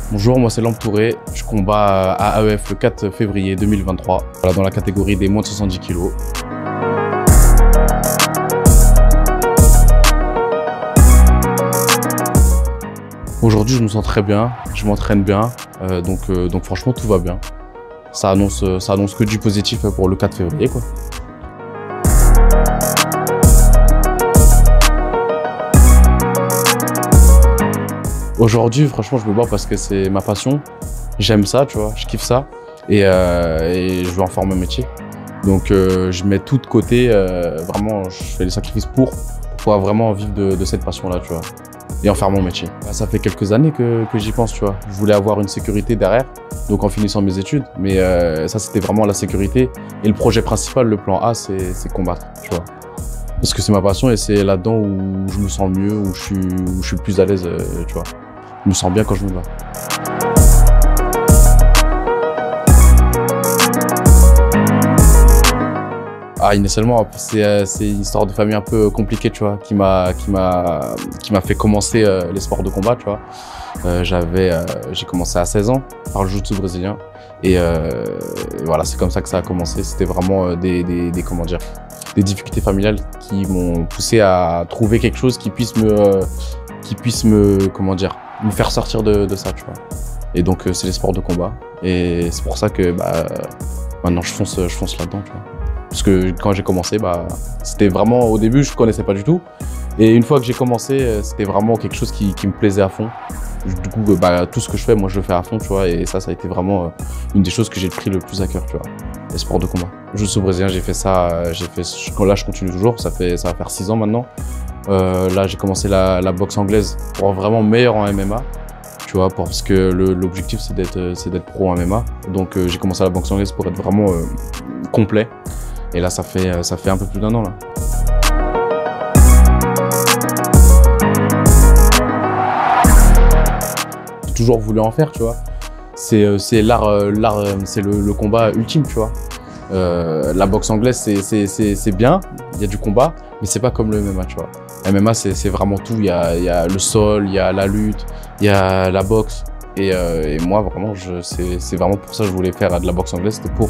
Bonjour, moi c'est Lamp Touré, je combats à AEF le 4 février 2023, voilà, dans la catégorie des moins de 70 kg. Aujourd'hui je me sens très bien, je m'entraîne bien, donc franchement tout va bien. Ça annonce que du positif pour le 4 février, quoi. Aujourd'hui, franchement, je me bats parce que c'est ma passion. J'aime ça, tu vois, je kiffe ça. Et je veux en faire mon métier. Donc, je mets tout de côté. Vraiment, je fais les sacrifices pour pouvoir vraiment vivre de cette passion-là, tu vois. Et en faire mon métier. Ça fait quelques années que j'y pense, tu vois. Je voulais avoir une sécurité derrière, donc en finissant mes études. Mais ça, c'était vraiment la sécurité. Et le projet principal, le plan A, c'est combattre, tu vois. Parce que c'est ma passion et c'est là-dedans où je me sens mieux, où je suis le plus à l'aise, tu vois. Je me sens bien quand je me bats. Ah, initialement, c'est une histoire de famille un peu compliquée, tu vois, qui m'a fait commencer les sports de combat, tu vois. J'ai commencé à 16 ans par le jiu-jitsu brésilien. Et voilà, c'est comme ça que ça a commencé. C'était vraiment des difficultés familiales qui m'ont poussé à trouver quelque chose qui puisse me faire sortir de ça, tu vois. Et donc, c'est les sports de combat. Et c'est pour ça que maintenant, je fonce là-dedans, tu vois. Parce que quand j'ai commencé, c'était vraiment, au début, je ne connaissais pas du tout. Et une fois que j'ai commencé, c'était vraiment quelque chose qui me plaisait à fond. Du coup, tout ce que je fais, moi, je le fais à fond, tu vois. Et ça a été vraiment une des choses que j'ai pris le plus à cœur, tu vois. Les sports de combat. Jiu-jitsu brésilien, j'ai fait ça, là, je continue toujours. Ça va faire 6 ans maintenant. Là, j'ai commencé la boxe anglaise pour être vraiment meilleur en MMA. Tu vois, parce que l'objectif, c'est d'être pro en MMA. Donc, j'ai commencé la boxe anglaise pour être vraiment complet. Et là, ça fait un peu plus d'1 an, là. J'ai toujours voulu en faire, tu vois. C'est l'art, c'est le combat ultime, tu vois. La boxe anglaise, c'est bien, il y a du combat, mais c'est pas comme le MMA, tu vois. MMA, c'est vraiment tout. Il y a le sol, il y a la lutte, il y a la boxe. Et moi, vraiment, c'est vraiment pour ça que je voulais faire de la boxe anglaise, c'était pour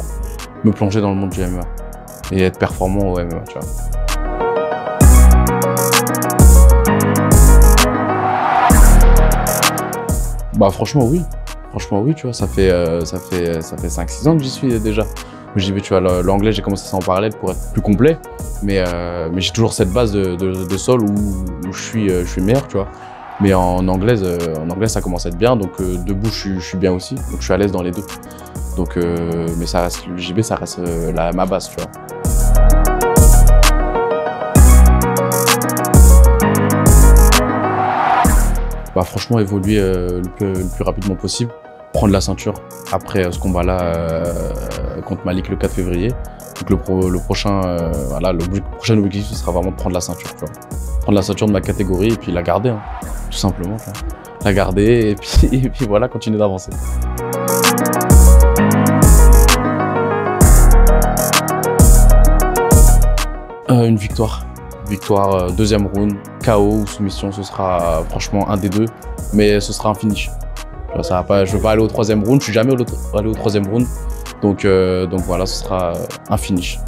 me plonger dans le monde du MMA et être performant au MMA, tu vois. Franchement, oui. Franchement, oui, tu vois, ça fait 5-6 ans que j'y suis déjà. J'y vais, tu vois, l'anglais, j'ai commencé ça en parallèle pour être plus complet, mais j'ai toujours cette base de sol où je suis meilleur, tu vois. Mais en anglais, ça commence à être bien, donc debout, je suis bien aussi, donc je suis à l'aise dans les deux. Donc, mais ça reste, le JB, ça reste ma base, tu vois. Franchement, évoluer le plus rapidement possible, prendre la ceinture après ce combat-là contre Malik le 4 février. Donc le prochain objectif, ce sera vraiment de prendre la ceinture, tu vois. Prendre la ceinture de ma catégorie et puis la garder, hein, tout simplement. Tu vois. La garder et puis voilà, continuer d'avancer. Une victoire. Victoire, deuxième round, KO ou soumission, ce sera franchement un des deux, mais ce sera un finish. Ça va pas, je veux pas aller au troisième round, je suis jamais allé au troisième round, donc voilà, ce sera un finish.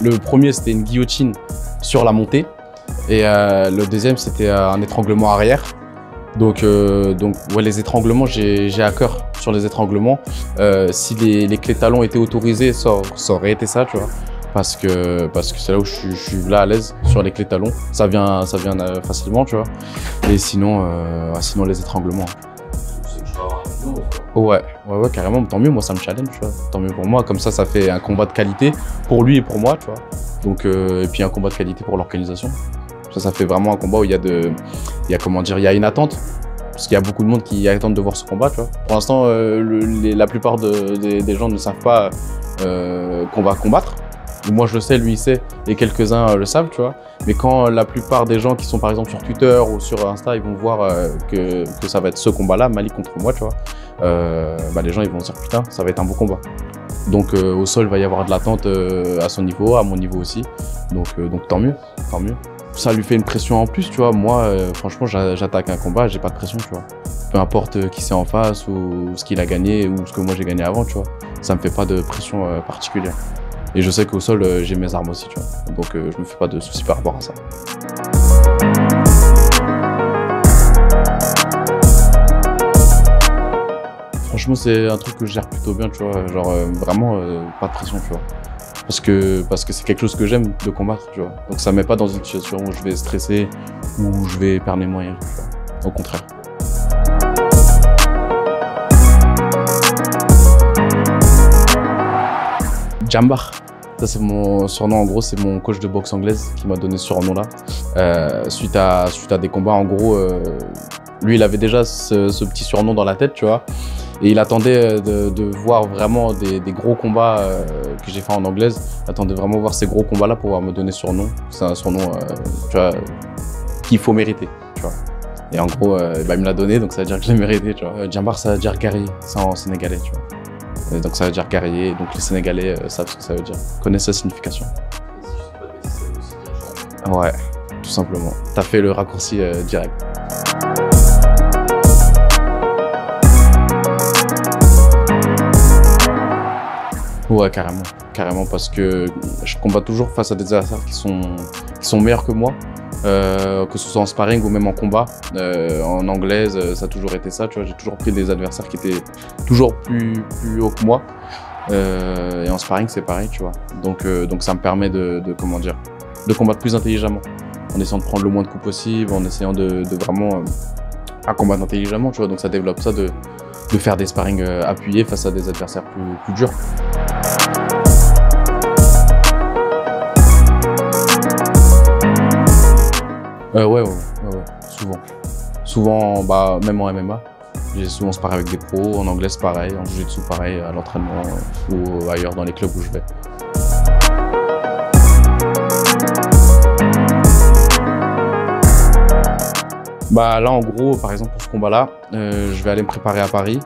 Le premier, c'était une guillotine sur la montée, et le deuxième, c'était un étranglement arrière. Donc ouais, les étranglements, j'ai à cœur sur les étranglements. Si les clés talons étaient autorisées, ça aurait été ça, tu vois. Parce que c'est là où je suis là à l'aise sur les clés talons. Ça vient facilement, tu vois. Et sinon les étranglements. Ouais, carrément. Tant mieux, moi ça me challenge, tu vois. Tant mieux pour moi. Comme ça fait un combat de qualité pour lui et pour moi, tu vois. Donc et puis un combat de qualité pour l'organisation. Ça fait vraiment un combat où il y a une attente. Parce qu'il y a beaucoup de monde qui attendent de voir ce combat, tu vois. Pour l'instant, la plupart des gens ne savent pas qu'on va combattre. Moi, je le sais, lui, il sait, et quelques-uns le savent, tu vois. Mais quand la plupart des gens qui sont, par exemple, sur Twitter ou sur Insta, ils vont voir que ça va être ce combat-là, Malik contre moi, tu vois, les gens, ils vont se dire, putain, ça va être un beau combat. Donc au sol, il va y avoir de l'attente à son niveau, à mon niveau aussi. Donc tant mieux, tant mieux. Ça lui fait une pression en plus, tu vois. Moi, franchement, j'attaque un combat, j'ai pas de pression, tu vois. Peu importe qui c'est en face ou ce qu'il a gagné ou ce que moi j'ai gagné avant, tu vois. Ça me fait pas de pression particulière. Et je sais qu'au sol, j'ai mes armes aussi, tu vois. Donc je me fais pas de soucis par rapport à ça. Franchement, c'est un truc que je gère plutôt bien, tu vois. Genre vraiment pas de pression, tu vois. Parce que c'est quelque chose que j'aime de combattre, tu vois. Donc ça me met pas dans une situation où je vais stresser ou je vais perdre mes moyens, tu vois. Au contraire. Jambar, ça c'est mon surnom, en gros c'est mon coach de boxe anglaise qui m'a donné ce surnom-là. Suite à des combats, en gros, lui il avait déjà ce petit surnom dans la tête, tu vois. Et il attendait de voir vraiment des gros combats que j'ai fait en anglaise. Il attendait vraiment voir ces gros combats-là pour pouvoir me donner ce surnom. C'est un surnom tu vois, qu'il faut mériter, tu vois. Et en gros, il me l'a donné, donc ça veut dire que je l'ai mérité, tu vois. Jambar, ça veut dire guerrier, c'est en sénégalais, tu vois. Donc ça veut dire guerrier, donc les Sénégalais savent ce que ça veut dire, connaissent sa signification. Et si je sais pas de bêtises, ça veut aussi dire champion. Ouais, tout simplement. T'as fait le raccourci direct. Ouais, carrément. Carrément, parce que je combats toujours face à des adversaires qui sont meilleurs que moi, que ce soit en sparring ou même en combat. En anglaise, ça a toujours été ça, tu vois. J'ai toujours pris des adversaires qui étaient toujours plus hauts que moi. Et en sparring, c'est pareil, tu vois. Donc ça me permet de combattre plus intelligemment, en essayant de prendre le moins de coups possible, en essayant de vraiment combattre intelligemment, tu vois. Donc ça développe ça de faire des sparring appuyés face à des adversaires plus durs. Ouais, souvent. Souvent, même en MMA, j'ai souvent sparé avec des pros, en anglais c'est pareil, en jiu-jitsu pareil, à l'entraînement ou ailleurs dans les clubs où je vais. Là, en gros, par exemple, pour ce combat-là, je vais aller me préparer à Paris.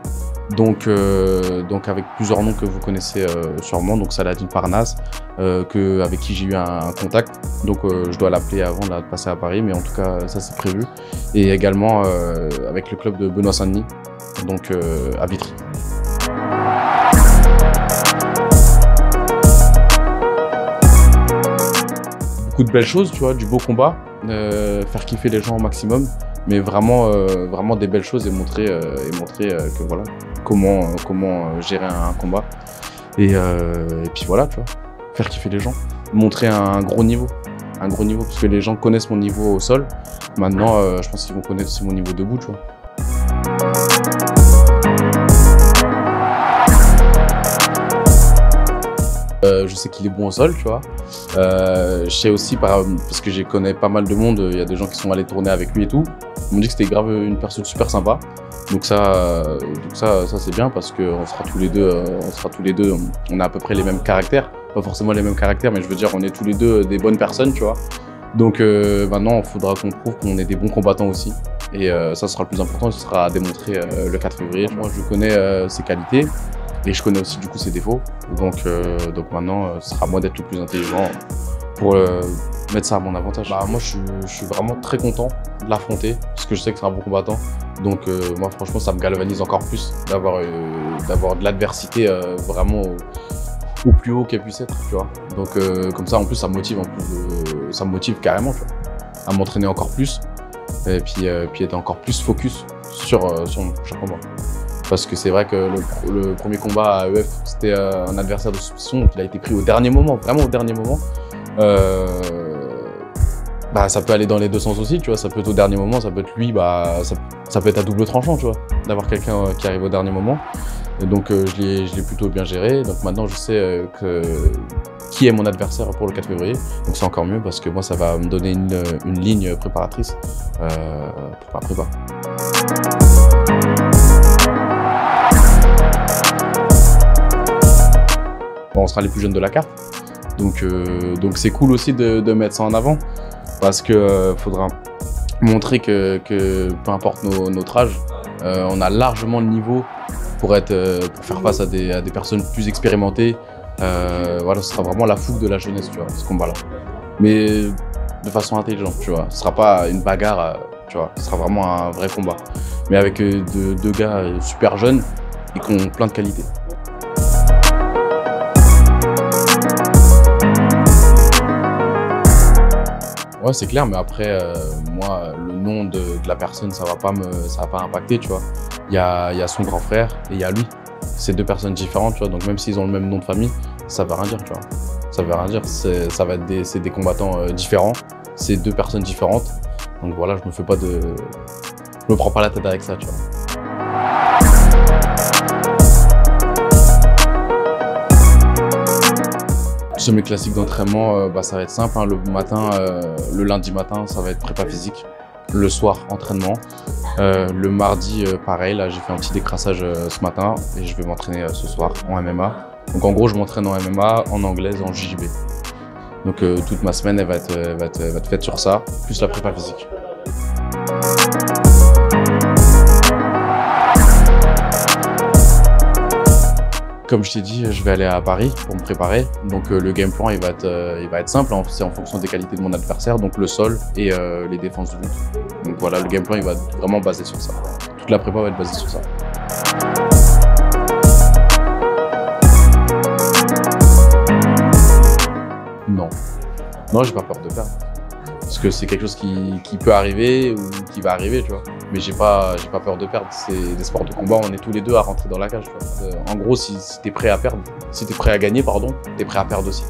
Donc avec plusieurs noms que vous connaissez sûrement, donc Saladin Parnasse, avec qui j'ai eu un contact. Donc je dois l'appeler avant de passer à Paris, mais en tout cas ça c'est prévu. Et également avec le club de Benoît Saint-Denis, donc à Vitry. Beaucoup de belles choses, tu vois, du beau combat, faire kiffer les gens au maximum. Mais vraiment des belles choses et montrer que voilà, comment gérer un combat. Et puis voilà, tu vois, faire kiffer les gens. Montrer un gros niveau, parce que les gens connaissent mon niveau au sol. Maintenant, je pense qu'ils vont connaître aussi mon niveau debout, tu vois. Je sais qu'il est bon au sol, tu vois. Je sais aussi, parce que je connais pas mal de monde, il y a des gens qui sont allés tourner avec lui et tout. Ils m'ont dit que c'était grave une personne super sympa. Donc ça c'est bien parce qu'on sera tous les deux, on a à peu près les mêmes caractères. Pas forcément les mêmes caractères, mais je veux dire, on est tous les deux des bonnes personnes, tu vois. Donc maintenant, il faudra qu'on prouve qu'on est des bons combattants aussi. Et ça sera le plus important, ce sera à démontrer le 4 février. Moi, je connais ses qualités. Et je connais aussi du coup ses défauts. Donc maintenant, ce sera à moi d'être le plus intelligent pour mettre ça à mon avantage. Moi, je suis vraiment très content de l'affronter parce que je sais que c'est un bon combattant. Donc moi, franchement, ça me galvanise encore plus d'avoir de l'adversité vraiment au plus haut qu'elle puisse être, tu vois. Donc comme ça, en plus, ça me motive, ça me motive carrément, tu vois, à m'entraîner encore plus et puis être encore plus focus sur mon prochain combat. Parce que c'est vrai que le premier combat à EF, c'était un adversaire de soupçon, donc il a été pris au dernier moment, vraiment au dernier moment. Ça peut aller dans les deux sens aussi, tu vois, ça peut être au dernier moment, ça peut être lui, ça peut être à double tranchant, tu vois, d'avoir quelqu'un qui arrive au dernier moment. Et donc je l'ai plutôt bien géré, donc maintenant je sais qui est mon adversaire pour le 4 février, donc c'est encore mieux parce que moi ça va me donner une ligne préparatrice pour ma prépa. On sera les plus jeunes de la carte, donc c'est cool aussi de mettre ça en avant parce que faudra montrer que peu importe notre âge, on a largement le niveau pour faire face à des personnes plus expérimentées. Voilà, ce sera vraiment la fougue de la jeunesse, tu vois, ce combat-là. Mais de façon intelligente, tu vois. Ce sera pas une bagarre, tu vois. Ce sera vraiment un vrai combat. Mais avec deux gars super jeunes et qui ont plein de qualités. Ouais, c'est clair, mais après, moi, le nom de la personne, ça va pas impacter, tu vois. Il y a son grand frère et il y a lui. C'est deux personnes différentes, tu vois. Donc même s'ils ont le même nom de famille, ça veut rien dire, tu vois. Ça veut rien dire. C'est des combattants différents. C'est deux personnes différentes. Donc voilà, je me prends pas la tête avec ça, tu vois. Sur mes classiques d'entraînement, ça va être simple, hein. Le lundi matin, ça va être prépa physique. Le soir, entraînement. Le mardi, pareil, là j'ai fait un petit décrassage ce matin et je vais m'entraîner ce soir en MMA. Donc en gros, je m'entraîne en MMA, en anglaise, en JJB. Donc toute ma semaine, elle va être faite sur ça, plus la prépa physique. Comme je t'ai dit, je vais aller à Paris pour me préparer. Donc le game plan, il va être simple, hein. C'est en fonction des qualités de mon adversaire, donc le sol et les défenses du but. Donc voilà, le game plan, il va être vraiment basé sur ça. Toute la prépa va être basée sur ça. Non. Non, j'ai pas peur de perdre. Parce que c'est quelque chose qui peut arriver ou qui va arriver, tu vois. Mais j'ai pas peur de perdre. C'est des sports de combat, on est tous les deux à rentrer dans la cage, tu vois. En gros, si t'es prêt à perdre, si t'es prêt à gagner, pardon, t'es prêt à perdre aussi.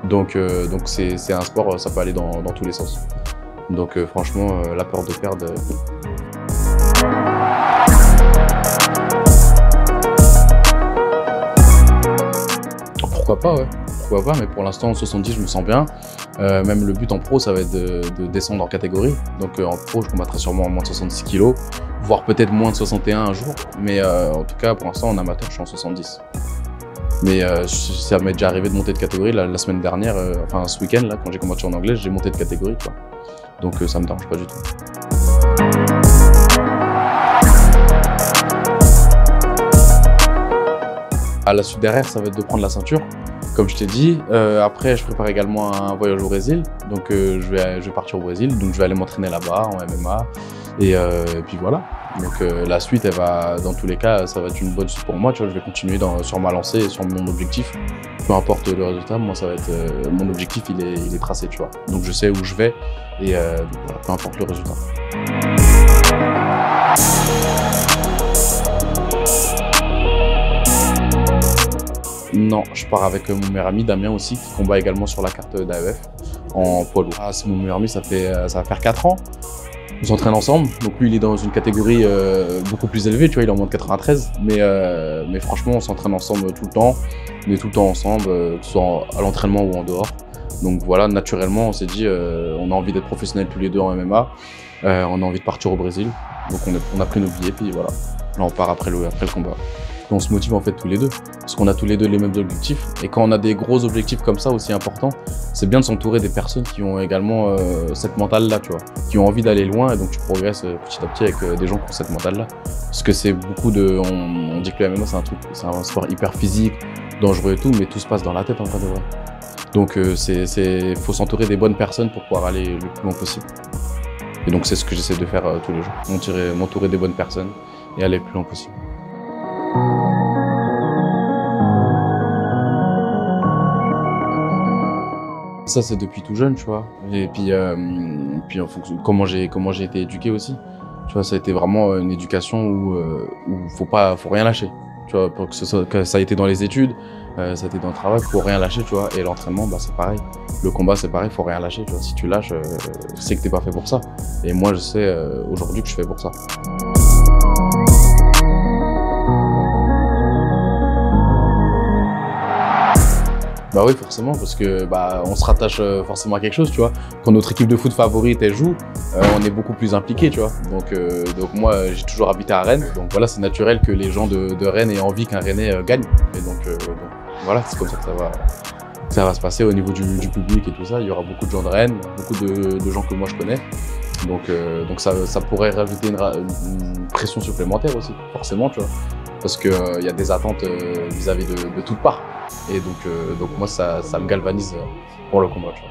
Donc c'est un sport, ça peut aller dans tous les sens. Donc franchement, la peur de perdre... Pourquoi pas, ouais. Pourquoi pas, mais pour l'instant, en 70, je me sens bien. Même le but en pro, ça va être de descendre en catégorie. Donc en pro, je combattrai sûrement en moins de 70 kg, voire peut-être moins de 61 un jour. Mais en tout cas, pour l'instant, en amateur, je suis en 70. Mais ça m'est déjà arrivé de monter de catégorie. La semaine dernière, enfin ce week-end, là, quand j'ai combattu en anglais, j'ai monté de catégorie, tu vois. Donc ça me dérange pas du tout. À la suite derrière, ça va être de prendre la ceinture, comme je t'ai dit. Après, je prépare également un voyage au Brésil. Donc, je vais partir au Brésil. Donc, je vais aller m'entraîner là-bas en MMA. Et puis voilà. Donc, la suite, elle va, dans tous les cas, ça va être une bonne suite pour moi. Tu vois, je vais continuer sur ma lancée et sur mon objectif. Peu importe le résultat, moi, ça va être mon objectif, il est tracé, tu vois. Donc, je sais où je vais et donc, voilà, peu importe le résultat. Non, je pars avec mon meilleur ami Damien aussi, qui combat également sur la carte d'AEF en poids lourd. Ah, c'est mon meilleur ami, ça va faire 4 ans. On s'entraîne ensemble, donc lui il est dans une catégorie beaucoup plus élevée, tu vois, il est en moins de 93. Mais franchement, on s'entraîne ensemble tout le temps. On est tout le temps ensemble, que ce soit à l'entraînement ou en dehors. Donc voilà, naturellement, on s'est dit, on a envie d'être professionnels tous les deux en MMA. On a envie de partir au Brésil. Donc on a pris nos billets, puis voilà. Là, on part après le combat. On se motive en fait tous les deux, parce qu'on a tous les deux les mêmes objectifs. Et quand on a des gros objectifs comme ça aussi importants, c'est bien de s'entourer des personnes qui ont également cette mentale-là, tu vois, qui ont envie d'aller loin, et donc tu progresses petit à petit avec des gens qui ont cette mentale-là. Parce que c'est beaucoup de... On dit que le MMA c'est un sport hyper physique, dangereux et tout, mais tout se passe dans la tête en vrai de vrai. Donc faut s'entourer des bonnes personnes pour pouvoir aller le plus loin possible. Et donc c'est ce que j'essaie de faire tous les jours, m'entourer des bonnes personnes et aller le plus loin possible. Ça c'est depuis tout jeune, tu vois. Et puis en fonction de comment j'ai été éduqué aussi. Tu vois, ça a été vraiment une éducation où faut rien lâcher. Tu vois, pour que ça a été dans les études, ça a été dans le travail, faut rien lâcher, tu vois. Et l'entraînement, bah c'est pareil. Le combat c'est pareil, faut rien lâcher, tu vois. Si tu lâches, c'est que t'es pas fait pour ça. Et moi je sais aujourd'hui que je suis fait pour ça. Bah oui, forcément, parce que on se rattache forcément à quelque chose, tu vois. Quand notre équipe de foot favorite elle joue, on est beaucoup plus impliqué, tu vois. Donc moi, j'ai toujours habité à Rennes, donc voilà, c'est naturel que les gens de Rennes aient envie qu'un Rennais gagne. Et donc voilà, c'est comme ça que ça va se passer au niveau du public et tout ça. Il y aura beaucoup de gens de Rennes, beaucoup de gens que moi je connais. Donc ça pourrait rajouter une pression supplémentaire aussi, forcément, tu vois. parce qu'il y a des attentes vis-à-vis de toutes parts. Et donc moi, ça me galvanise pour le combat. Tu vois.